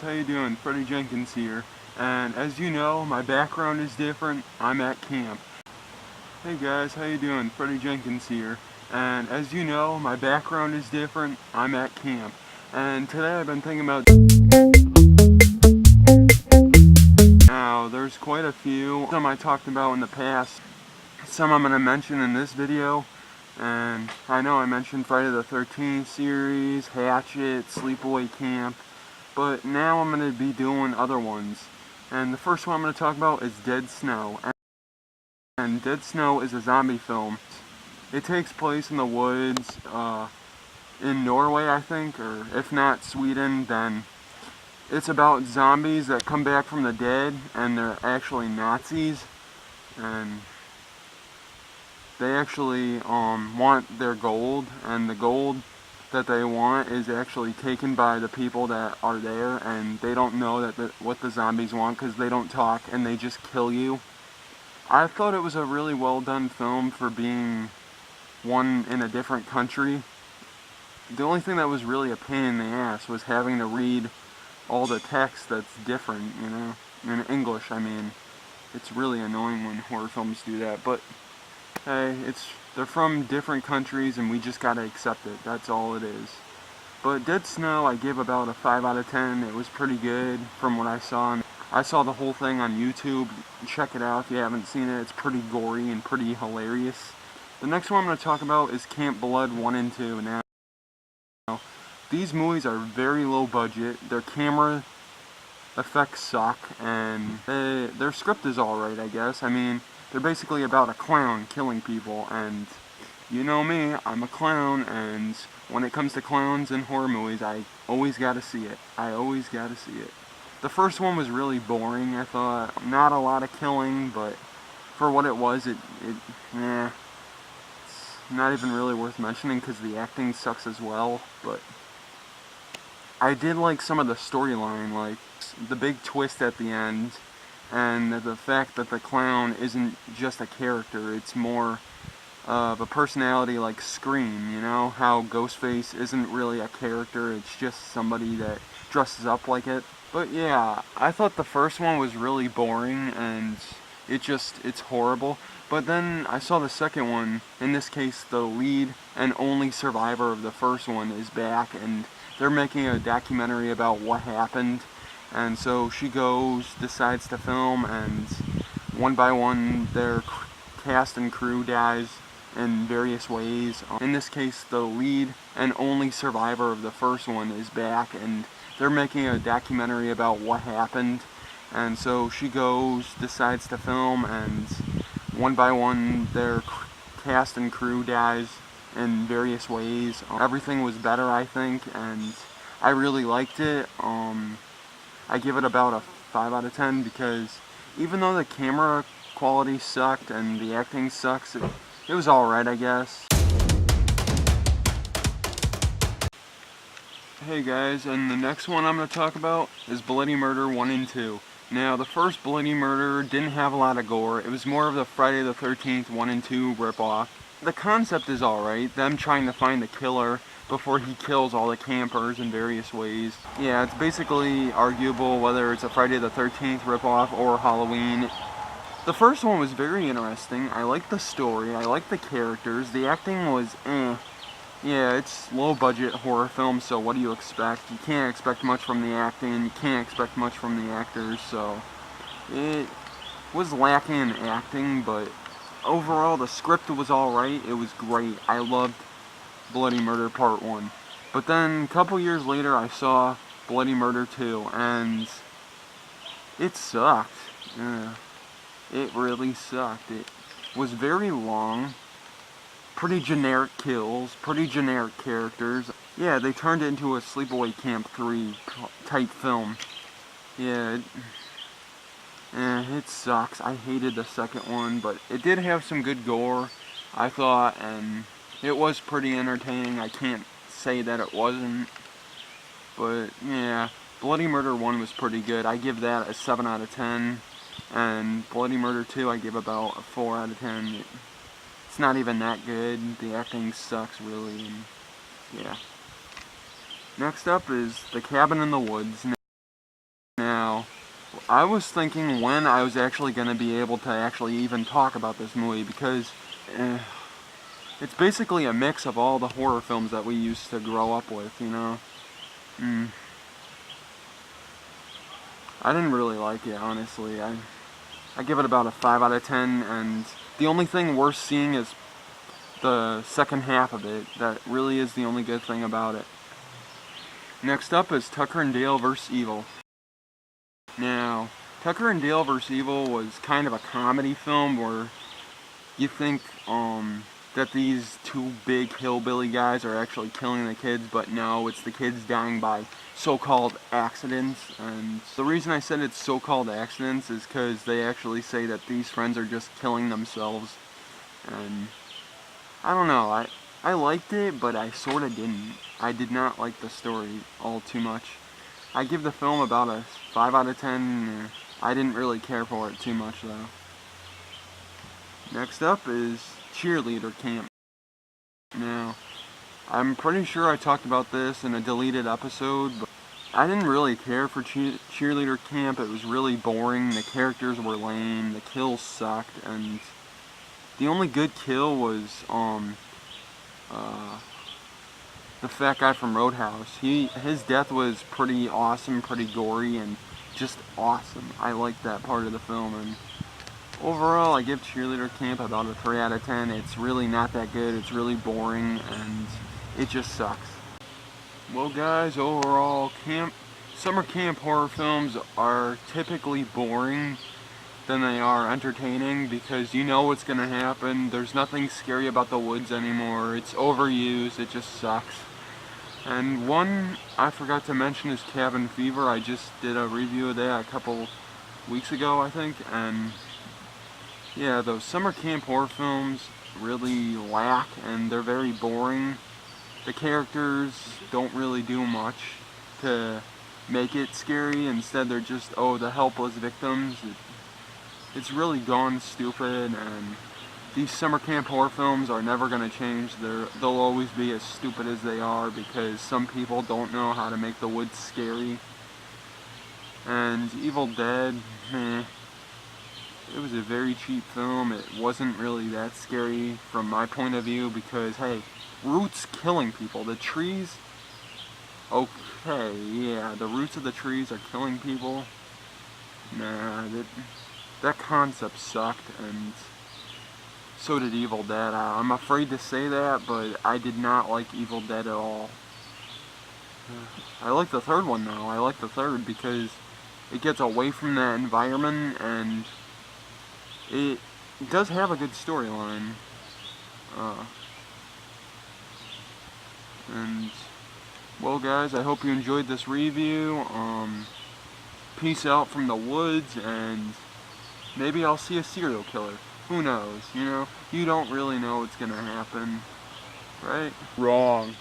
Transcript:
how you doing? Freddie Jenkins here. And as you know, my background is different. I'm at camp. Hey guys, how you doing? Freddie Jenkins here. And as you know, my background is different. I'm at camp. And today I've been thinking about... Now, there's quite a few. Some I talked about in the past. Some I'm going to mention in this video. And I know I mentioned Friday the 13th series, Hatchet, Sleepaway Camp. But now I'm going to be doing other ones. And the first one I'm going to talk about is Dead Snow. And Dead Snow is a zombie film. It takes place in the woods in Norway, I think, or if not Sweden, then it's about zombies that come back from the dead, and they're actually Nazis, and they actually want their gold, and the gold that they want is actually taken by the people that are there, and they don't know what the zombies want because they don't talk, and they just kill you. I thought it was a really well done film for being one in a different country. The only thing that was really a pain in the ass was having to read all the text that's different, you know, in English. I mean, it's really annoying when horror films do that, but hey, they're from different countries and we just gotta accept it. That's all it is. But Dead Snow, I give about a 5 out of 10. It was pretty good from what I saw. I saw the whole thing on YouTube. Check it out if you haven't seen it. It's pretty gory and pretty hilarious. The next one I'm going to talk about is Camp Blood 1 and 2. Now, these movies are very low budget. Their camera effects suck, and their script is alright, I guess. I mean, they're basically about a clown killing people, and you know me, I'm a clown, and when it comes to clowns in horror movies, I always gotta see it. I always gotta see it. The first one was really boring, I thought. Not a lot of killing, but for what it was, it's not even really worth mentioning because the acting sucks as well, but I did like some of the storyline, like the big twist at the end, and the fact that the clown isn't just a character, it's more of a personality like Scream, you know? How Ghostface isn't really a character, it's just somebody that dresses up like it. But yeah, I thought the first one was really boring and it's horrible. But then I saw the second one. In this case, the lead and only survivor of the first one is back, and they're making a documentary about what happened. And so she decides to film, and one by one their cast and crew dies in various ways. In this case, the lead and only survivor of the first one is back, and they're making a documentary about what happened. And so she decides to film, and one by one their cast and crew dies in various ways. Everything was better, I think, and I really liked it. I give it about a 5 out of 10 because even though the camera quality sucked and the acting sucks, it was alright, I guess. Hey guys, and the next one I'm going to talk about is Bloody Murder 1 and 2. Now, the first Bloody Murder didn't have a lot of gore. It was more of the Friday the 13th 1 and 2 ripoff. The concept is alright, them trying to find the killer before he kills all the campers in various ways. Yeah, it's basically arguable whether it's a Friday the 13th ripoff or Halloween. The first one was very interesting. I liked the story, I liked the characters, the acting was Yeah, it's low-budget horror film, so what do you expect? You can't expect much from the acting, you can't expect much from the actors, so it was lacking in acting, but overall the script was alright, it was great. I loved Bloody Murder Part 1. But then, a couple years later, I saw Bloody Murder 2, and it sucked. Yeah, it really sucked. It was very long. Pretty generic kills, pretty generic characters. Yeah, they turned it into a Sleepaway Camp 3 type film. Yeah, it sucks. I hated the second one, but it did have some good gore, I thought, and it was pretty entertaining. I can't say that it wasn't, but yeah, Bloody Murder 1 was pretty good. I give that a 7 out of 10, and Bloody Murder 2 I give about a 4 out of 10. It's not even that good. The acting sucks, really, and yeah. Next up is The Cabin in the Woods. I was thinking when I was actually going to be able to actually even talk about this movie, because it's basically a mix of all the horror films that we used to grow up with, you know? I didn't really like it, honestly. I give it about a 5 out of 10, and the only thing worth seeing is the second half of it. That really is the only good thing about it. Next up is Tucker and Dale vs. Evil. Now, Tucker and Dale vs. Evil was kind of a comedy film where you think that these two big hillbilly guys are actually killing the kids, but no, it's the kids dying by so-called accidents. And the reason I said it's so-called accidents is because they actually say that these friends are just killing themselves. And I don't know, I liked it, but I sort of didn't. I did not like the story all too much. I give the film about a 5 out of 10. I didn't really care for it too much, though. Next up is Cheerleader Camp. Now, I'm pretty sure I talked about this in a deleted episode, but I didn't really care for Cheerleader Camp. It was really boring, the characters were lame, the kills sucked, and the only good kill was the fat guy from Roadhouse. His death was pretty awesome, pretty gory, and just awesome. I liked that part of the film, and overall, I give Cheerleader Camp about a 3 out of 10. It's really not that good. It's really boring, and it just sucks. Well, guys, overall, summer camp horror films are typically boring than they are entertaining, because you know what's going to happen. There's nothing scary about the woods anymore. It's overused. It just sucks. And one I forgot to mention is Cabin Fever. I just did a review of that a couple weeks ago, I think, and yeah, those summer camp horror films really lack, and they're very boring. The characters don't really do much to make it scary. Instead, they're just, oh, the helpless victims. It's really gone stupid, and these summer camp horror films are never going to change. They'll always be as stupid as they are, because some people don't know how to make the woods scary. And Evil Dead, it was a very cheap film. It wasn't really that scary from my point of view, because, hey, roots killing people. The trees, okay, yeah, the roots of the trees are killing people. Nah, that concept sucked, and so did Evil Dead. I'm afraid to say that, but I did not like Evil Dead at all. I like the third one, though. I like the third because it gets away from that environment, and it does have a good storyline. And, well, guys, I hope you enjoyed this review. Peace out from the woods, and maybe I'll see a serial killer. Who knows, you know? You don't really know what's gonna happen, right? Wrong.